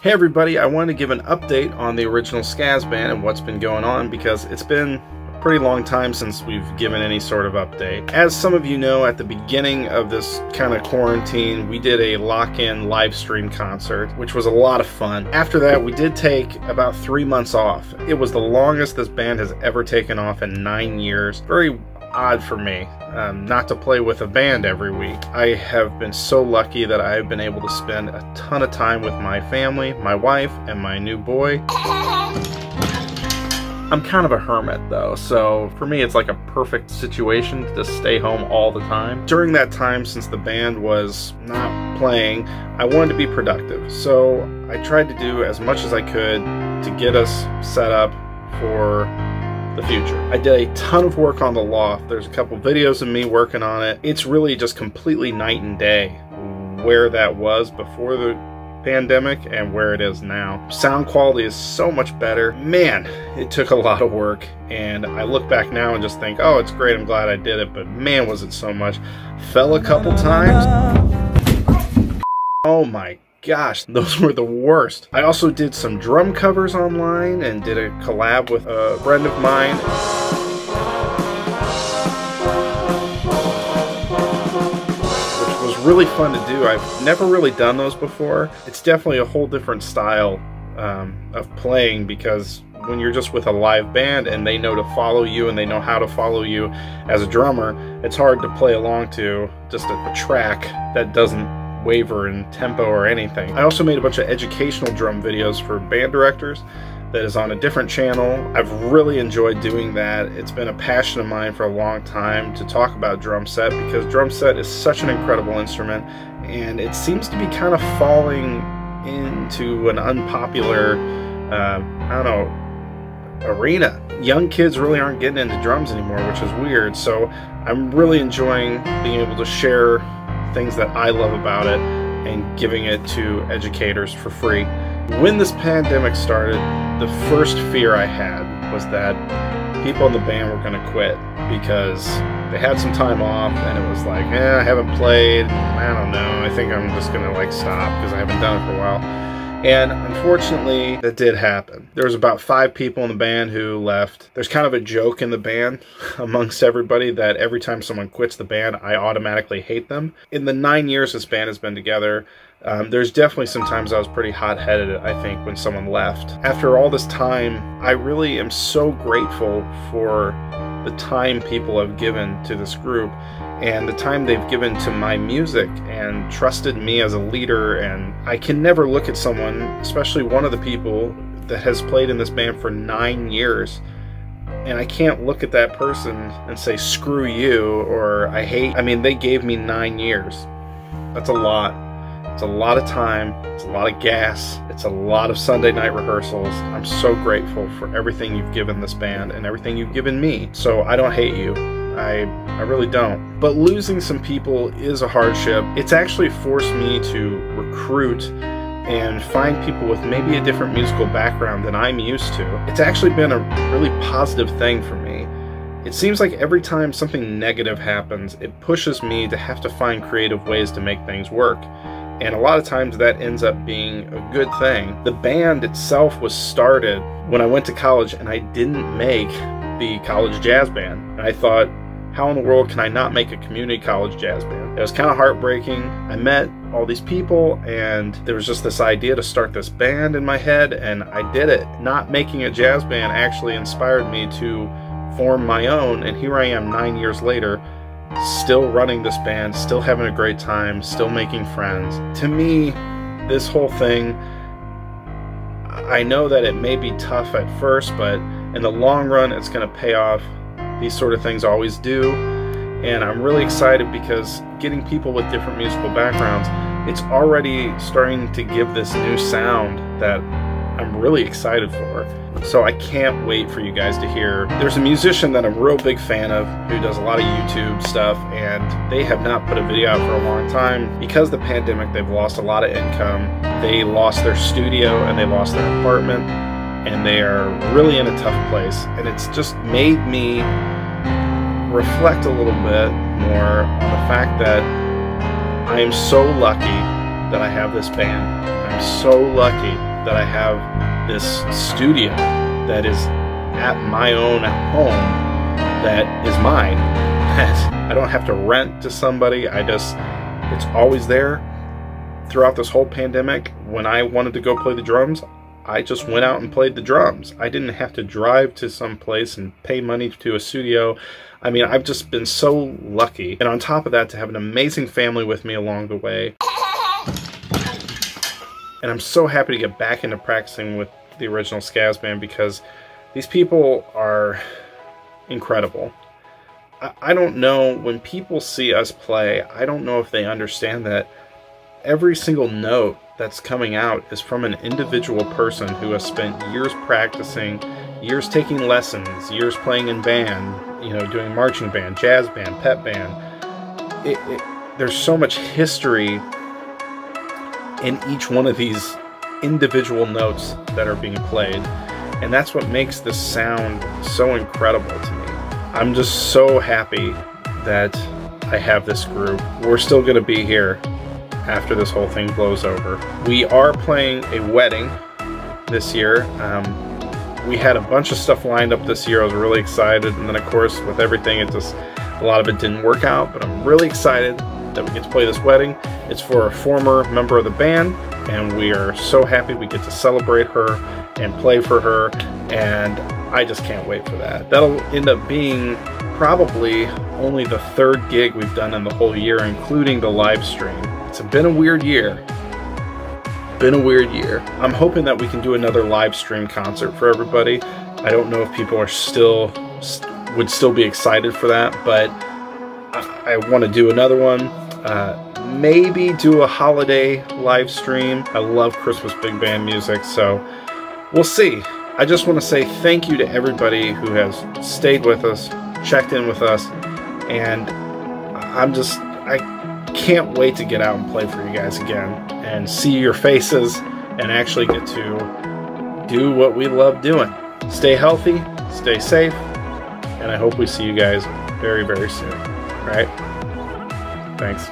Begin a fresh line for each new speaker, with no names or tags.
Hey everybody, I wanted to give an update on the original Skazz Band and what's been going on because it's been a pretty long time since we've given any sort of update. As some of you know, at the beginning of this kind of quarantine, we did a lock-in live stream concert, which was a lot of fun. After that, we did take about 3 months off. It was the longest this band has ever taken off in 9 years. Very odd for me not to play with a band every week. I have been so lucky that I've been able to spend a ton of time with my family, my wife, and my new boy. I'm kind of a hermit though, so for me it's like a perfect situation to just stay home all the time. During that time, since the band was not playing, I wanted to be productive, so I tried to do as much as I could to get us set up for the future. I did a ton of work on the loft. There's a couple videos of me working on it. It's really just completely night and day where that was before the pandemic and where it is now. Sound quality is so much better. Man, it took a lot of work, and I look back now and just think, oh, it's great, I'm glad I did it, but man, was it so much. Fell a couple times. Oh my gosh, those were the worst. I also did some drum covers online and did a collab with a friend of mine. Which was really fun to do. I've never really done those before. It's definitely a whole different style of playing, because when you're just with a live band and they know to follow you and they know how to follow you as a drummer, it's hard to play along to just a track that doesn't waver in tempo or anything. I also made a bunch of educational drum videos for band directors that is on a different channel. I've really enjoyed doing that. It's been a passion of mine for a long time to talk about drum set, because drum set is such an incredible instrument, and it seems to be kind of falling into an unpopular, I don't know, arena. Young kids really aren't getting into drums anymore, which is weird, so I'm really enjoying being able to share things that I love about it and giving it to educators for free. When this pandemic started, the first fear I had was that people in the band were going to quit because they had some time off and it was like, I haven't played, I don't know, I think I'm just going to like stop because I haven't done it for a while. And unfortunately, that did happen. There was about 5 people in the band who left. There's kind of a joke in the band amongst everybody that every time someone quits the band, I automatically hate them. In the 9 years this band has been together, there's definitely some times I was pretty hot-headed, I think, when someone left. After all this time, I really am so grateful for the time people have given to this group and the time they've given to my music and trusted me as a leader. And I can never look at someone, especially one of the people that has played in this band for 9 years, and I can't look at that person and say, screw you, or I hate. I mean, they gave me 9 years. That's a lot. It's a lot of time, it's a lot of gas, it's a lot of Sunday night rehearsals. I'm so grateful for everything you've given this band and everything you've given me. So I don't hate you. I really don't. But losing some people is a hardship. It's actually forced me to recruit and find people with maybe a different musical background than I'm used to. It's actually been a really positive thing for me. It seems like every time something negative happens, it pushes me to have to find creative ways to make things work. And a lot of times that ends up being a good thing. The band itself was started when I went to college and I didn't make the college jazz band. And I thought, how in the world can I not make a community college jazz band? It was kind of heartbreaking. I met all these people and there was just this idea to start this band in my head, and I did it. Not making a jazz band actually inspired me to form my own, and here I am 9 years later, still running this band, still having a great time, still making friends. To me, this whole thing, I know that it may be tough at first, but in the long run, it's going to pay off. These sort of things always do. And I'm really excited because getting people with different musical backgrounds, it's already starting to give this new sound that I'm really excited for. So I can't wait for you guys to hear. There's a musician that I'm a real big fan of who does a lot of YouTube stuff, and they have not put a video out for a long time. Because of the pandemic, they've lost a lot of income. They lost their studio and they lost their apartment, and they are really in a tough place. And it's just made me reflect a little bit more on the fact that I am so lucky that I have this band. I'm so lucky that I have this studio that is at my own home, that is mine, that I don't have to rent to somebody. It's always there. Throughout this whole pandemic, when I wanted to go play the drums, I just went out and played the drums. I didn't have to drive to some place and pay money to a studio. I mean, I've just been so lucky. And on top of that, to have an amazing family with me along the way. And I'm so happy to get back into practicing with the original Skazz Band, because these people are incredible. I don't know, when people see us play, I don't know if they understand that every single note that's coming out is from an individual person who has spent years practicing, years taking lessons, years playing in band, you know, doing marching band, jazz band, pep band. There's so much history in each one of these individual notes that are being played, and that's what makes this sound so incredible to me. I'm just so happy that I have this group. We're still going to be here after this whole thing blows over. We are playing a wedding this year. We had a bunch of stuff lined up this year. I was really excited, and then of course with everything, a lot of it didn't work out, but I'm really excited that we get to play this wedding. It's for a former member of the band, and we are so happy we get to celebrate her and play for her, and I just can't wait for that. That'll end up being probably only the 3rd gig we've done in the whole year, including the live stream. It's been a weird year. I'm hoping that we can do another live stream concert for everybody. I don't know if people are would still be excited for that, but I want to do another one. Maybe do a holiday live stream. I love Christmas big band music, so we'll see. I just want to say thank you to everybody who has stayed with us, checked in with us, and I can't wait to get out and play for you guys again and see your faces and actually get to do what we love doing. Stay healthy, stay safe, and I hope we see you guys very, very soon. All right? Thanks.